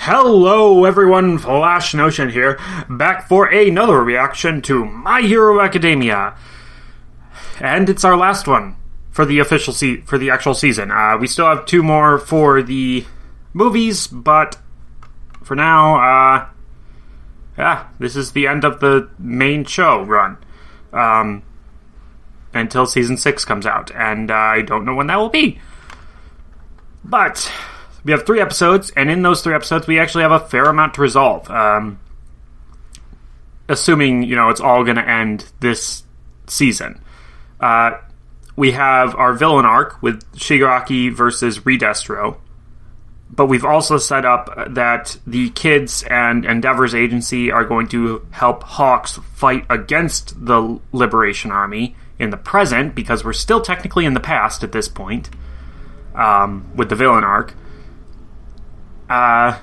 Hello everyone, Flash Notion here, back for another reaction to My Hero Academia. And it's our last one for the actual season. We still have two more for the movies, but for now, this is the end of the main show run. Until season 6 comes out, and I don't know when that will be. But we have 3 episodes, and in those 3 episodes, we actually have a fair amount to resolve. Assuming, it's all going to end this season. We have our villain arc with Shigaraki versus Redestro. But we've also set up that the kids and Endeavor's agency are going to help Hawks fight against the Liberation Army in the present, because we're still technically in the past at this point, with the villain arc. So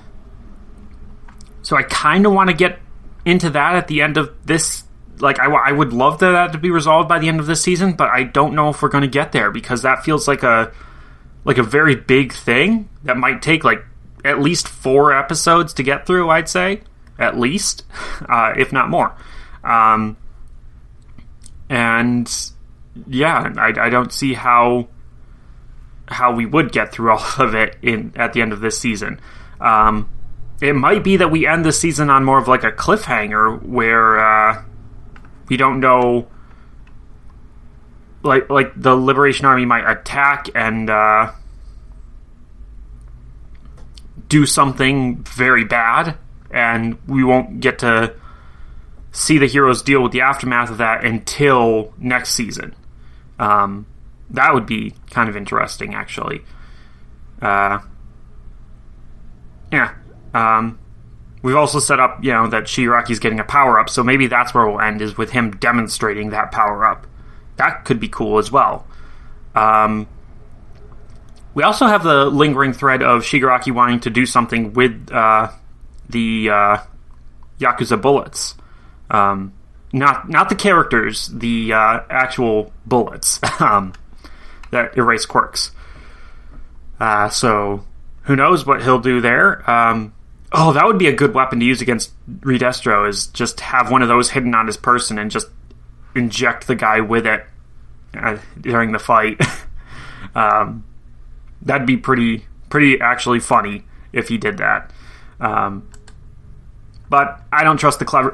I kind of want to get into that at the end of this. Like, I would love that to be resolved by the end of this season, but I don't know if we're going to get there, because that feels like a very big thing that might take, at least 4 episodes to get through, I'd say. At least. If not more. And, yeah, I don't see how we would get through all of it at the end of this season. It might be that we end the season on more of a cliffhanger where we don't know, like the Liberation Army might attack and do something very bad, and we won't get to see the heroes deal with the aftermath of that until next season. That would be kind of interesting, actually. We've also set up, that Shigaraki's getting a power-up, so maybe that's where we'll end, is with him demonstrating that power-up. That could be cool as well. We also have the lingering thread of Shigaraki wanting to do something with the Yakuza bullets. Not the characters, the actual bullets that erase quirks. So who knows what he'll do there. That would be a good weapon to use against Redestro, is just have one of those hidden on his person and just inject the guy with it during the fight. That'd be pretty actually funny if he did that. But I don't trust I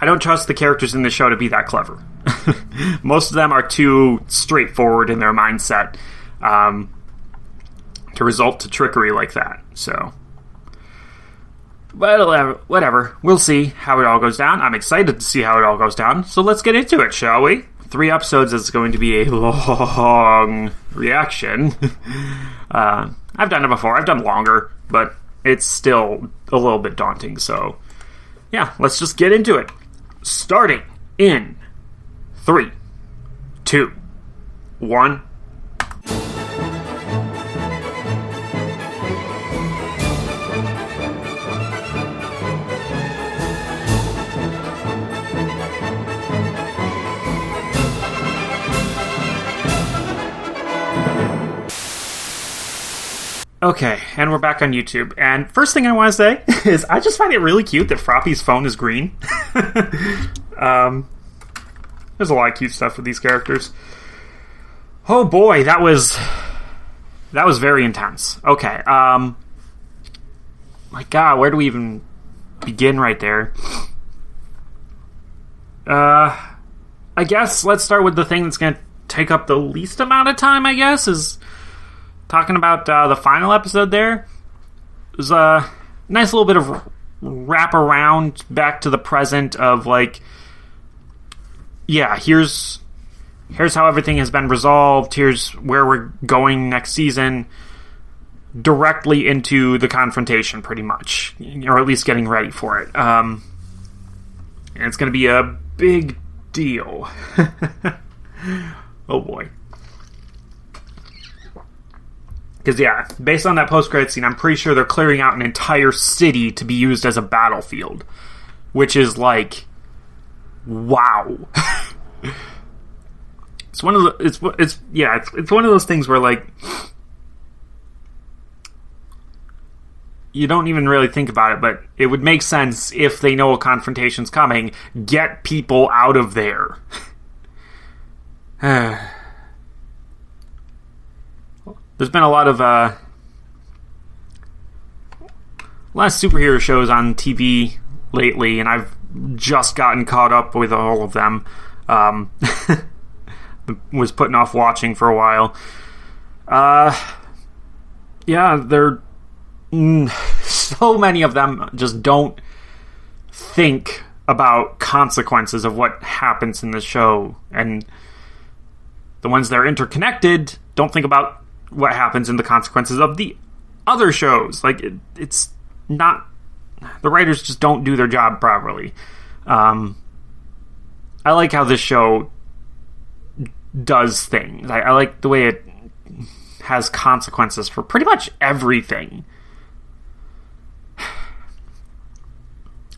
don't trust the characters in the show to be that clever. Most of them are too straightforward in their mindset to result to trickery like that. So, whatever. We'll see how it all goes down. I'm excited to see how it all goes down. So let's get into it, shall we? 3 episodes is going to be a long reaction. I've done it before. I've done longer, but it's still a little bit daunting. So, yeah, let's just get into it. Starting in 3, 2, 1. Okay, and we're back on YouTube. And first thing I want to say is I just find it really cute that Froppy's phone is green. There's a lot of cute stuff with these characters. Oh boy, that was very intense. Okay, my god, where do we even begin right there? I guess let's start with the thing that's going to take up the least amount of time, I guess, is talking about the final episode there. It was a nice little bit of wrap around back to the present of here's how everything has been resolved, here's where we're going next season, directly into the confrontation pretty much, or at least getting ready for it. And it's going to be a big deal. Oh boy. Because, based on that post-credit scene, I'm pretty sure they're clearing out an entire city to be used as a battlefield. Which is wow. It's one of the, it's one of those things where you don't even really think about it, but it would make sense if they know a confrontation's coming. Get people out of there. There's been a lot of superhero shows on TV lately, and I've just gotten caught up with all of them. Was putting off watching for a while. Yeah, so many of them just don't think about consequences of what happens in the show, and the ones that are interconnected don't think about what happens in the consequences of the other shows. Like, it's not... The writers just don't do their job properly. I like how this show does things. I like the way it has consequences for pretty much everything.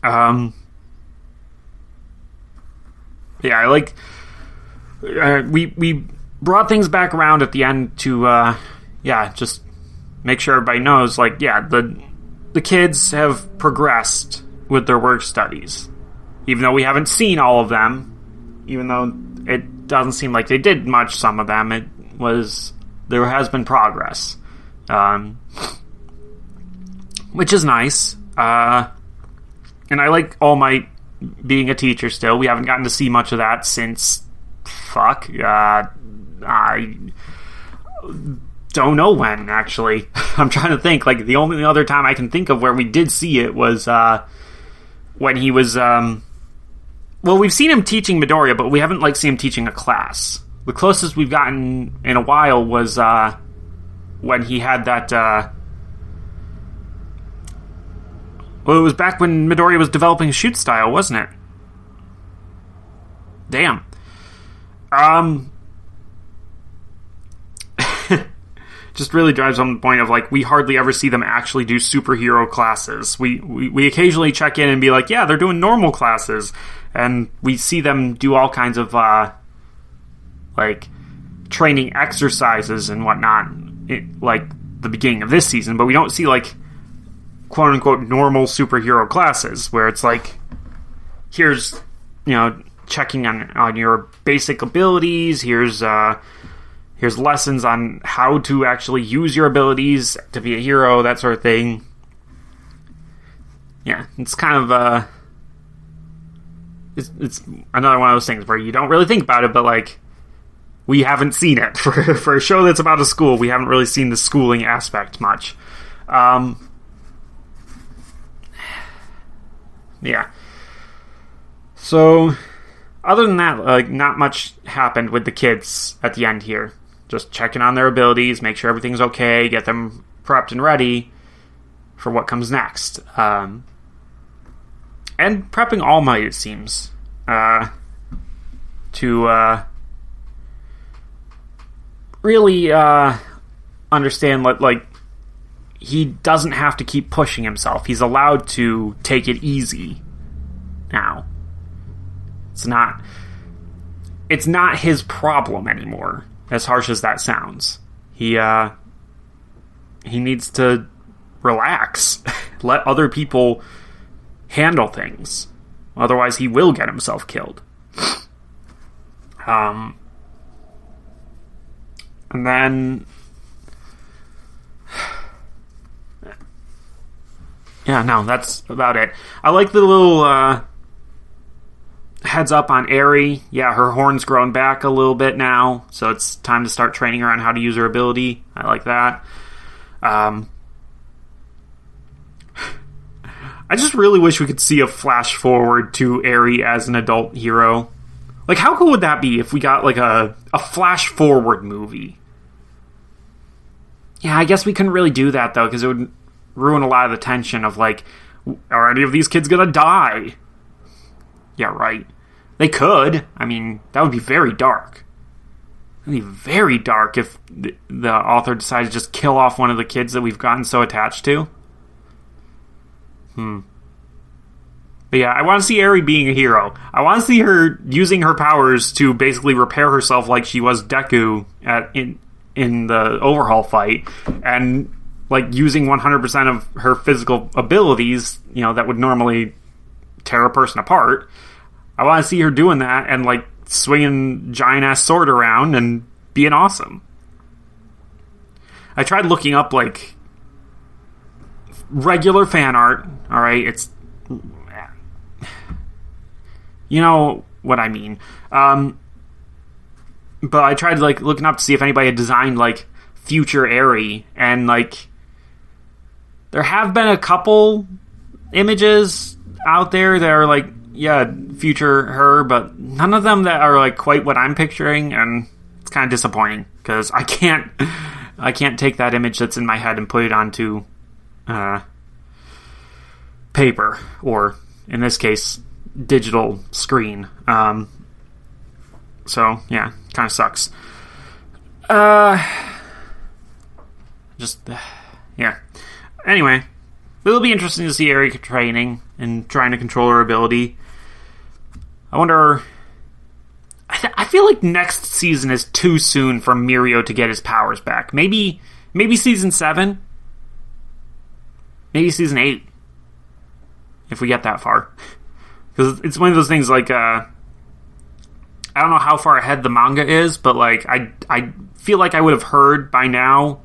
Yeah, I like... we brought things back around at the end to, just make sure everybody knows, like, yeah, the kids have progressed with their work studies. Even though we haven't seen all of them, even though it doesn't seem like they did much, some of them, there has been progress. Which is nice. And I like All Might being a teacher still. We haven't gotten to see much of that since... I don't know when, actually. I'm trying to think. Like, the only other time I can think of where we did see it was when he was... well, we've seen him teaching Midoriya, but we haven't, seen him teaching a class. The closest we've gotten in a while was when he had that... well, it was back when Midoriya was developing his shoot style, wasn't it? Damn. Just really drives home the point of, we hardly ever see them actually do superhero classes. We occasionally check in and be like, yeah, they're doing normal classes. And we see them do all kinds of, training exercises and whatnot, the beginning of this season. But we don't see, quote-unquote normal superhero classes, where it's here's, checking on your basic abilities, here's lessons on how to actually use your abilities to be a hero, that sort of thing. Yeah, it's kind of, it's another one of those things where you don't really think about it, but, we haven't seen it. For a show that's about a school, we haven't really seen the schooling aspect much. Yeah. So, other than that, not much happened with the kids at the end here. Just checking on their abilities, make sure everything's okay, get them prepped and ready for what comes next. And prepping All Might, it seems, to really understand what, he doesn't have to keep pushing himself. He's allowed to take it easy now. It's not his problem anymore, as harsh as that sounds. He needs to relax. Let other people handle things. Otherwise, he will get himself killed. And then... yeah, no, that's about it. I like the little heads up on Eri. Yeah, her horn's grown back a little bit now, so it's time to start training her on how to use her ability. I like that. I just really wish we could see a flash forward to Eri as an adult hero. How cool would that be if we got, a flash forward movie? Yeah, I guess we couldn't really do that, though, because it would ruin a lot of the tension of, are any of these kids gonna die? Yeah, right. They could. I mean, that would be very dark. It would be very dark if the author decided to just kill off one of the kids that we've gotten so attached to. But yeah, I want to see Eri being a hero. I want to see her using her powers to basically repair herself like she was Deku in the overhaul fight, and like using 100% of her physical abilities, that would normally tear a person apart. I want to see her doing that and like swinging giant ass sword around and being awesome. I tried looking up like regular fan art. All right, it's what I mean. But I tried like looking up to see if anybody had designed like future Eri, and like there have been a couple images out there that are like, yeah, future her, but none of them that are like quite what I'm picturing, and it's kind of disappointing because I can't take that image that's in my head and put it onto paper, or in this case, digital screen. So yeah, kind of sucks. Yeah. Anyway, it'll be interesting to see Eri training and trying to control her ability. I wonder. I feel like next season is too soon for Mirio to get his powers back. Maybe season 7. Maybe season 8. If we get that far. Because it's one of those things like, I don't know how far ahead the manga is, but like, I feel like I would have heard by now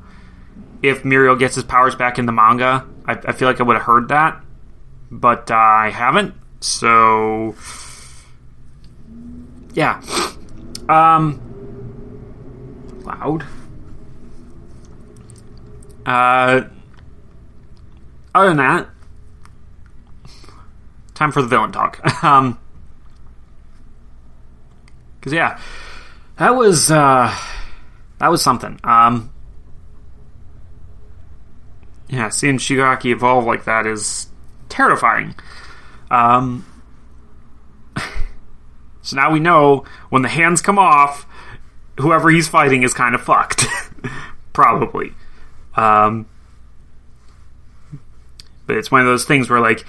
if Mirio gets his powers back in the manga. I feel like I would have heard that. But I haven't. So yeah. Loud. Other than that, time for the villain talk. Because yeah, that was something. Yeah, seeing Shigaraki evolve like that is terrifying. So now we know when the hands come off, whoever he's fighting is kind of fucked. Probably. But it's one of those things where, like,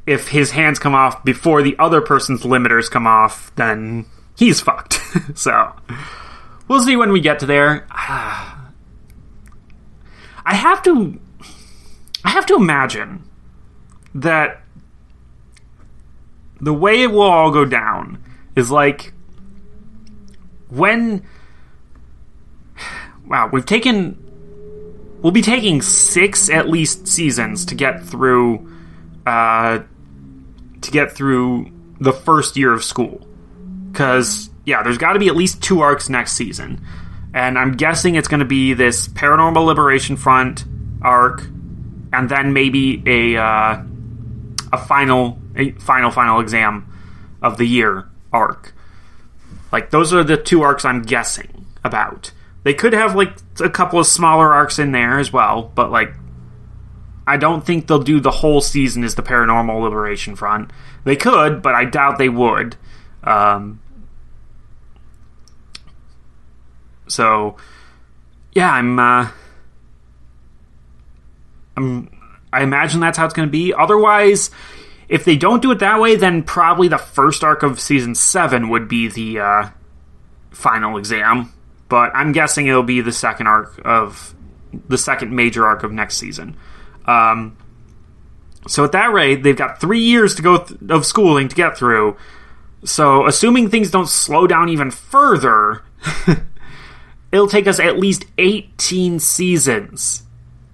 if his hands come off before the other person's limiters come off, then he's fucked. So, we'll see when we get to there. I have to imagine that the way it will all go down is like when... Wow, we'll be taking 6 at least seasons to get through the first year of school. Because, yeah, there's got to be at least 2 arcs next season. And I'm guessing it's going to be this Paranormal Liberation Front arc, and then maybe a final exam of the year arc. Like, those are the 2 arcs I'm guessing about. They could have, like, a couple of smaller arcs in there as well, but, like, I don't think they'll do the whole season as the Paranormal Liberation Front. They could, but I doubt they would. So, yeah, I imagine that's how it's going to be. Otherwise, if they don't do it that way, then probably the first arc of season 7 would be the final exam. But I'm guessing it'll be the second major arc of next season. So at that rate, they've got 3 years to go of schooling to get through. So assuming things don't slow down even further, it'll take us at least 18 seasons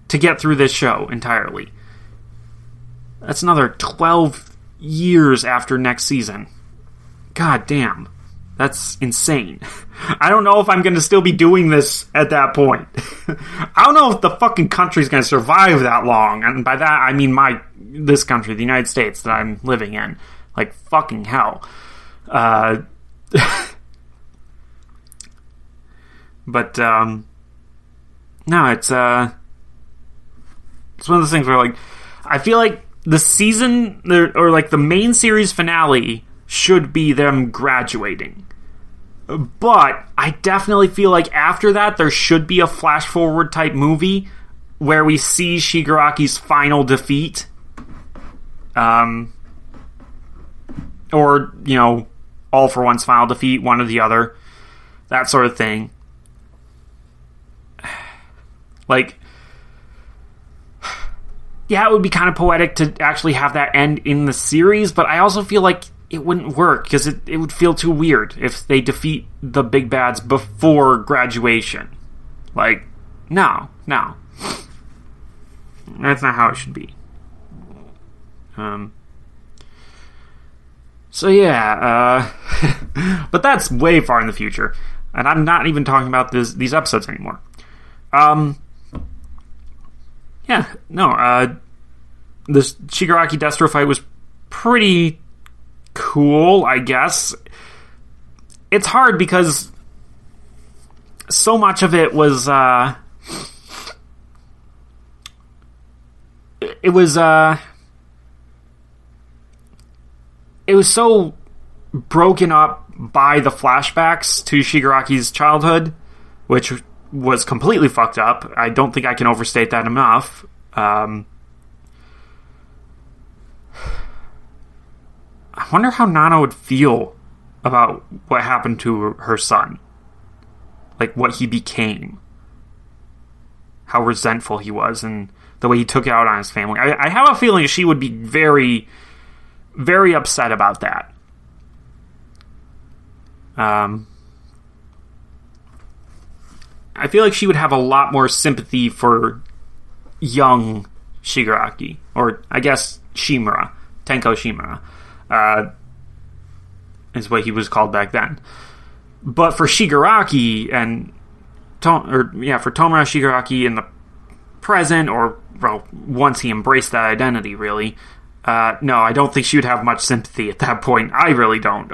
to get through this show entirely. That's another 12 years after next season. God damn. That's insane. I don't know if I'm going to still be doing this at that point. I don't know if the fucking country's going to survive that long. And by that, I mean this country, the United States that I'm living in. Like, fucking hell. But, no, it's one of those things where, like, I feel like the season, or, like, the main series finale should be them graduating. But I definitely feel like after that, there should be a flash-forward type movie where we see Shigaraki's final defeat. Or, All for One's final defeat, one or the other. That sort of thing. Like, yeah, it would be kind of poetic to actually have that end in the series, but I also feel like it wouldn't work because it would feel too weird if they defeat the big bads before graduation. Like, no. That's not how it should be. So yeah, but that's way far in the future, and I'm not even talking about these episodes anymore. The Shigaraki Destro fight was pretty cool, I guess. It's hard because so much of it was it was so broken up by the flashbacks to Shigaraki's childhood, which was completely fucked up. I don't think I can overstate that enough. I wonder how Nana would feel about what happened to her son. Like, what he became. How resentful he was, and the way he took it out on his family. I have a feeling she would be very, very upset about that. I feel like she would have a lot more sympathy for young Shigaraki, or I guess Shimura, Tenko Shimura, is what he was called back then. But for Shigaraki and for Tomura Shigaraki in the present, or well, once he embraced that identity, really, no, I don't think she would have much sympathy at that point. I really don't.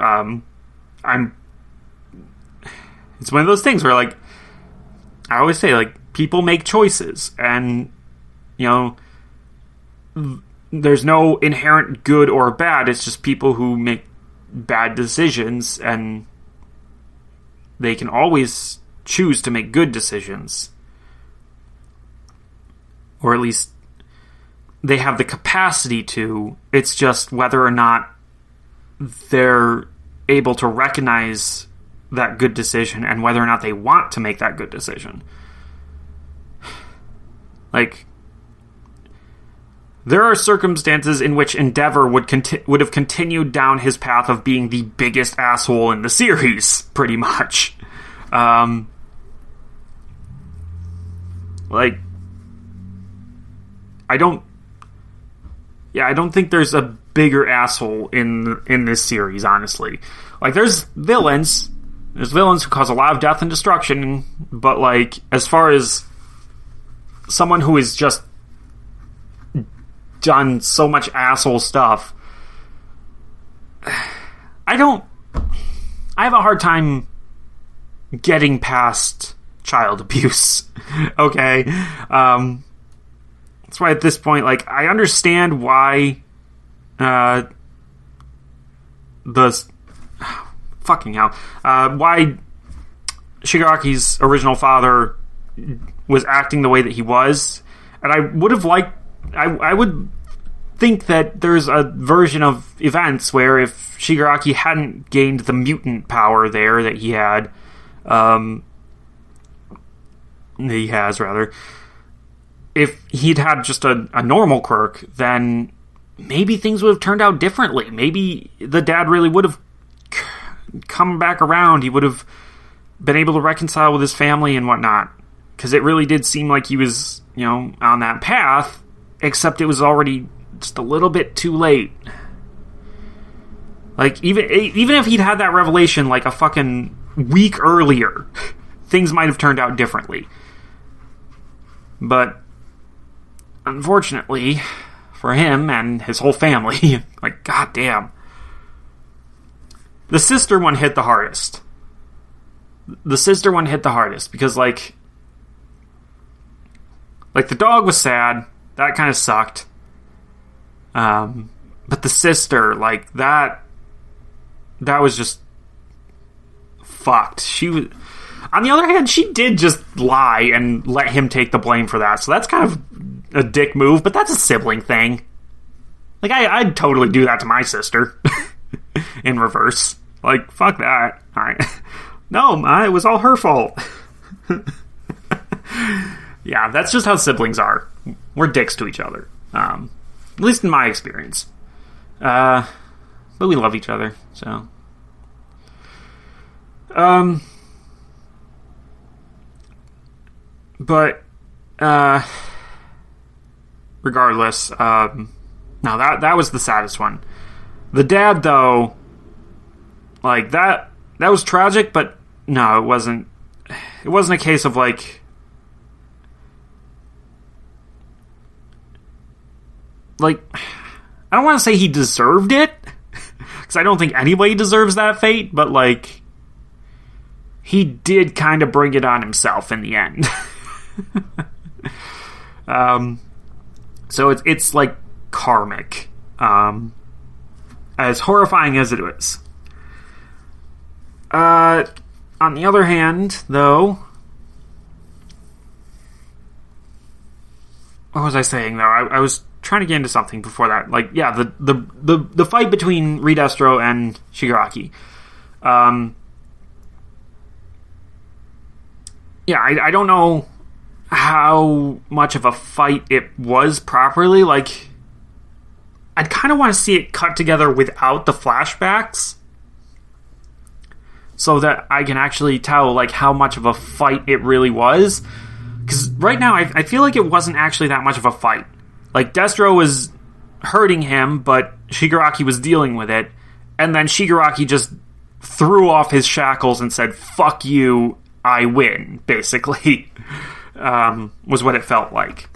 It's one of those things where, like, I always say, like, people make choices, and, you know, there's no inherent good or bad. It's just people who make bad decisions, and they can always choose to make good decisions. Or at least they have the capacity to. It's just whether or not they're able to recognize that good decision and whether or not they want to make that good decision. Like, there are circumstances in which Endeavor would have continued down his path of being the biggest asshole in the series, pretty much. Like, I don't think there's a bigger asshole in this series, honestly. Like, there's villains who cause a lot of death and destruction, but, like, as far as someone who is just done so much asshole stuff, I have a hard time getting past child abuse. Okay? That's why at this point, like, I understand why why Shigaraki's original father was acting the way that he was, and I would think that there's a version of events where if Shigaraki hadn't gained the mutant power there that he has, if he'd had just a normal quirk, then maybe things would have turned out differently. Maybe the dad really would have come back around. He would have been able to reconcile with his family and whatnot. Because it really did seem like he was, on that path, except it was already just a little bit too late. Like, even if he'd had that revelation like a fucking week earlier, things might have turned out differently. But unfortunately for him and his whole family, like, goddamn, the sister one hit the hardest. Because, like, the dog was sad. That kind of sucked. But the sister, like, that was just fucked. She was... On the other hand, she did just lie and let him take the blame for that. So that's kind of a dick move, but that's a sibling thing. Like, I'd totally do that to my sister. In reverse. Like, fuck that. No, it was all her fault. Yeah, that's just how siblings are. We're dicks to each other. At least in my experience. But we love each other, so. But regardless, no, that was the saddest one. The dad, though, like that was tragic, but no, it wasn't. It wasn't a case of like I don't want to say he deserved it, because I don't think anybody deserves that fate, but like he did kind of bring it on himself in the end. So it's like karmic, as horrifying as it is. On the other hand, though, what was I saying? Though I was trying to get into something before that. Like, yeah, the fight between Redestro and Shigaraki. Yeah, I don't know how much of a fight it was properly. Like, I'd kind of want to see it cut together without the flashbacks, so that I can actually tell like how much of a fight it really was. Because right now I feel like it wasn't actually that much of a fight. Like, Destro was hurting him, but Shigaraki was dealing with it, and then Shigaraki just threw off his shackles and said, "Fuck you, I win," basically. Was what it felt like.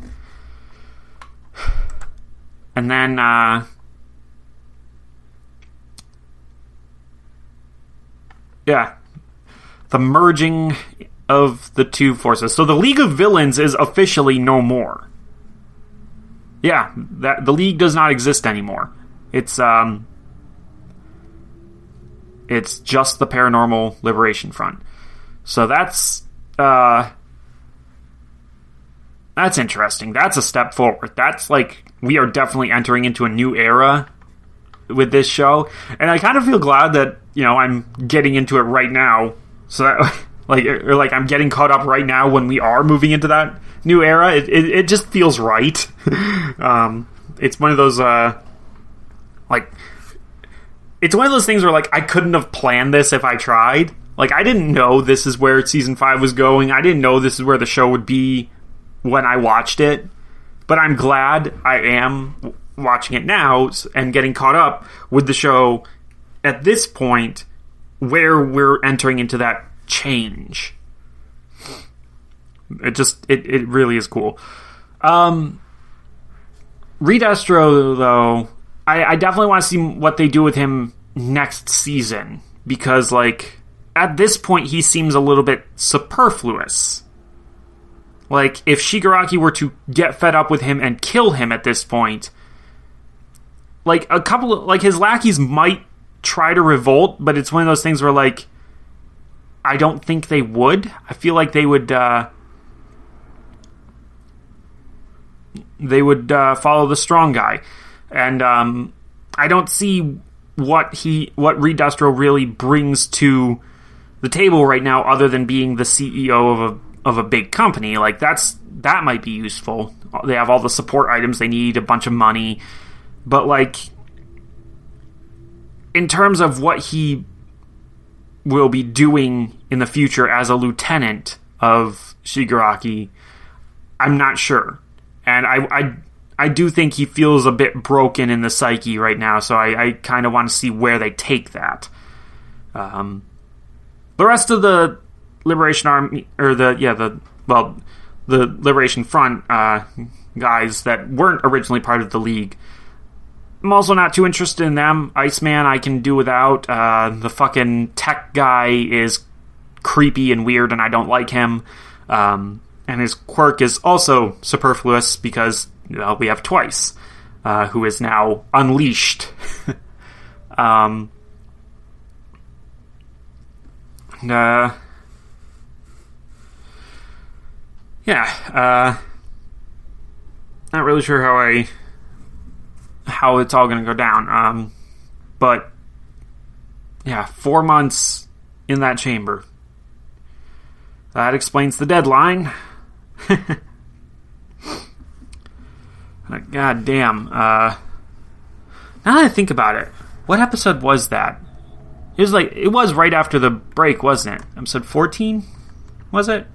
And then yeah, the merging of the two forces. So the League of Villains is officially no more. Yeah, that the League does not exist anymore. It's just the Paranormal Liberation Front. So that's interesting. That's a step forward. That's like, we are definitely entering into a new era with this show, and I kind of feel glad that, you know, I'm getting into it right now, so that like I'm getting caught up right now when we are moving into that new era. It just feels right. It's one of those it's one of those things where like I couldn't have planned this if I tried. Like, I didn't know this is where season 5 was going. I didn't know this is where the show would be when I watched it, but I'm glad I am watching it now and getting caught up with the show at this point where we're entering into that change. It really is cool. Redestro, though, I definitely want to see what they do with him next season, because like at this point he seems a little bit superfluous. Like, if Shigaraki were to get fed up with him and kill him at this point, like, a couple of, like, his lackeys might try to revolt, but it's one of those things where, like, I don't think they would. I feel like they would follow the strong guy. And I don't see what Redestro really brings to the table right now, other than being the CEO of a big company. Like, that might be useful. They have all the support items they need, a bunch of money, but like, in terms of what he will be doing in the future as a lieutenant of Shigaraki, I'm not sure. And I do think he feels a bit broken in the psyche right now, so I kind of want to see where they take that. The rest of the Liberation Army, or the Liberation Front guys that weren't originally part of the League, I'm also not too interested in them. Iceman I can do without. The fucking tech guy is creepy and weird, and I don't like him. And his quirk is also superfluous because, well, we have Twice, who is now unleashed. Not really sure how it's all going to go down. But yeah, 4 months in that chamber. That explains the deadline. God damn. Now that I think about it, what episode was that? It was right after the break, wasn't it? Episode 14? Was it?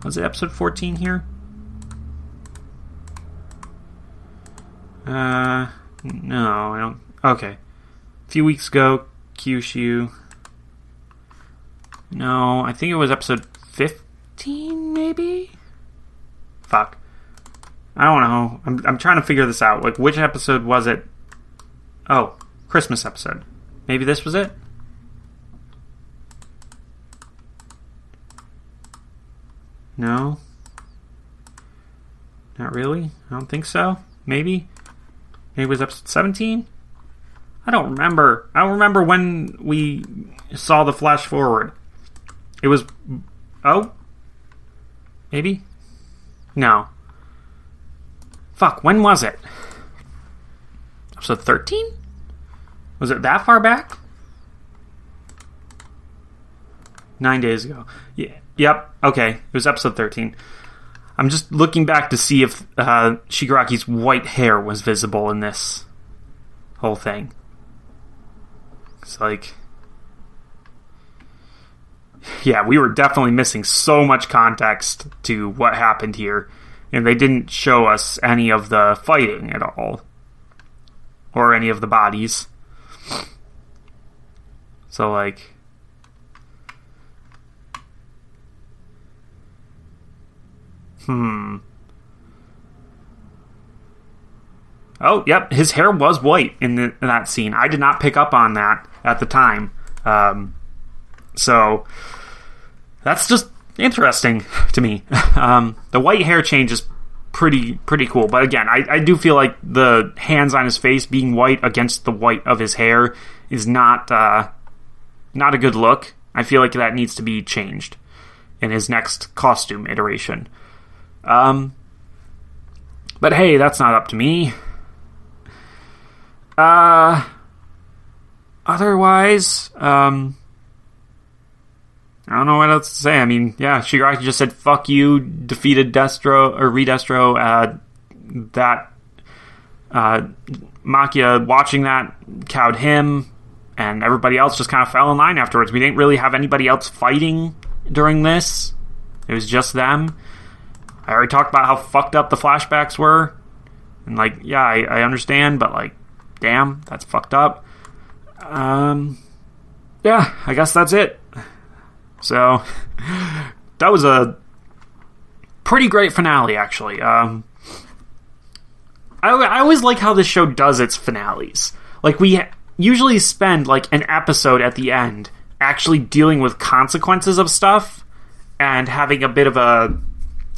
Was it episode 14 here? No, I don't. Okay. A few weeks ago, Kyushu. No, I think it was episode 15, maybe? Fuck. I don't know. I'm trying to figure this out. Like, which episode was it? Oh, Christmas episode. Maybe this was it? No? Not really? I don't think so. Maybe? Maybe it was episode 17? I don't remember. I don't remember when we saw the flash forward. It was... Oh? Maybe? No. Fuck, when was it? Episode 13? Was it that far back? 9 days ago. Yeah. Yep. Okay. It was episode 13. I'm just looking back to see if Shigaraki's white hair was visible in this whole thing. It's like... Yeah, we were definitely missing so much context to what happened here. And they didn't show us any of the fighting at all. Or any of the bodies. So, like... Oh, yep, his hair was white in that scene. I did not pick up on that at the time. So, that's just interesting to me. The white hair change is pretty cool. But again, I do feel like the hands on his face being white against the white of his hair is not a good look. I feel like that needs to be changed in his next costume iteration. But hey, that's not up to me. Otherwise, I don't know what else to say. I mean, yeah, Shigaraki just said, fuck you, defeated Destro, or Redestro, Makia watching that cowed him, and everybody else just kind of fell in line afterwards. We didn't really have anybody else fighting during this. It was just them. I already talked about how fucked up the flashbacks were. And, like, yeah, I understand, but, like, damn, that's fucked up. Yeah, I guess that's it. So, that was a pretty great finale, actually. I always like how this show does its finales. Like, we usually spend, like, an episode at the end actually dealing with consequences of stuff and having a bit of a,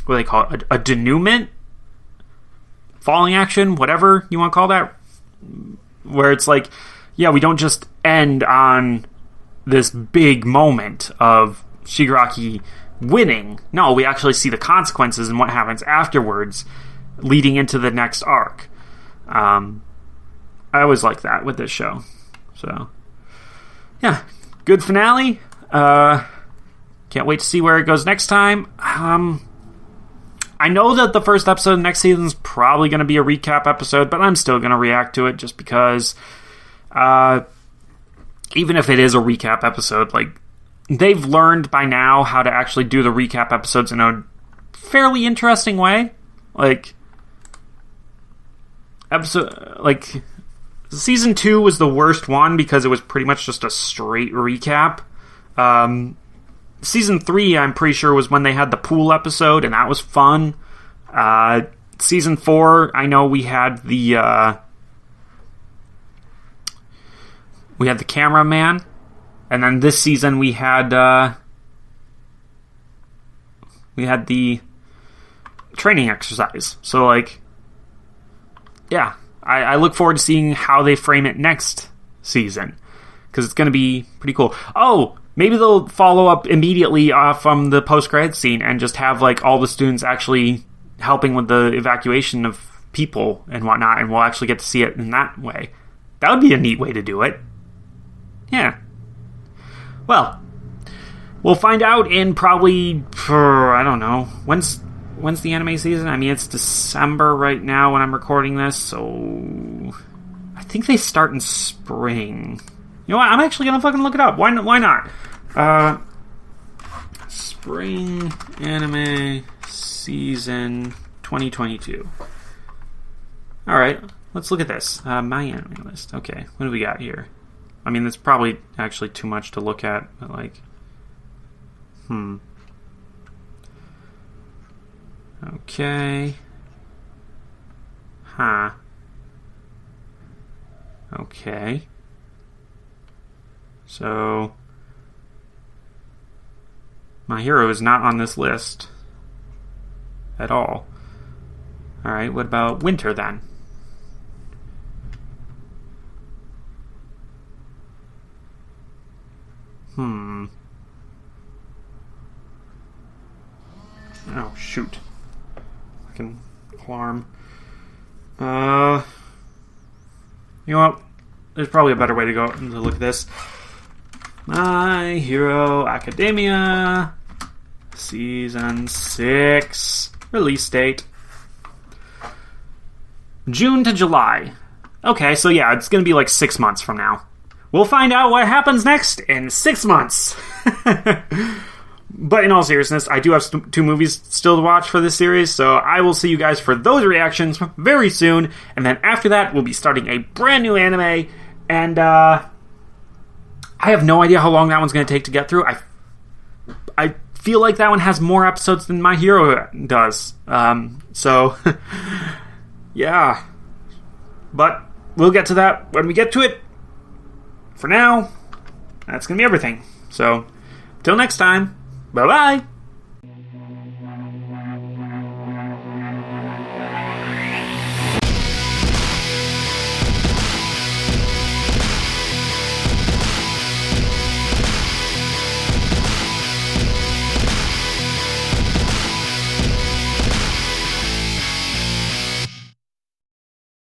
what do they call it, a denouement? Falling action, whatever you want to call that. Where it's like, yeah, we don't just end on this big moment of Shigaraki winning. No, we actually see the consequences and what happens afterwards leading into the next arc. I always like that with this show. So, yeah, good finale. Can't wait to see where it goes next time. I know that the first episode of next season is probably going to be a recap episode, but I'm still going to react to it just because, even if it is a recap episode, like, they've learned by now how to actually do the recap episodes in a fairly interesting way. Like, season 2 was the worst one because it was pretty much just a straight recap. Season 3, I'm pretty sure, was when they had the pool episode, and that was fun. Season 4, I know we had the cameraman, and then this season we had the training exercise. So, like, yeah, I look forward to seeing how they frame it next season, because it's going to be pretty cool. Oh, maybe they'll follow up immediately from the post-credits scene and just have, like, all the students actually helping with the evacuation of people and whatnot, and we'll actually get to see it in that way. That would be a neat way to do it. Yeah. Well, we'll find out in probably, I don't know, when's when's the anime season? I mean, it's December right now when I'm recording this, so I think they start in spring. You know what? I'm actually gonna fucking look it up. Why not? Spring anime season 2022. All right, let's look at this. My anime list. Okay, what do we got here? I mean, that's probably actually too much to look at, but like, Okay. Huh. Okay. So, My Hero is not on this list at all. Alright, what about Winter then? Oh, shoot. Fucking alarm. You know what? There's probably a better way to go to look at this. My Hero Academia Season 6 release date June to July. Okay, so yeah, it's gonna be like 6 months from now. We'll find out what happens next in 6 months. But in all seriousness, I do have 2 movies still to watch for this series, so I will see you guys for those reactions very soon. And then after that, we'll be starting a brand new anime, and I have no idea how long that one's going to take to get through. I feel like that one has more episodes than My Hero does. So, yeah. But we'll get to that when we get to it. For now, that's going to be everything. So, till next time. Bye-bye!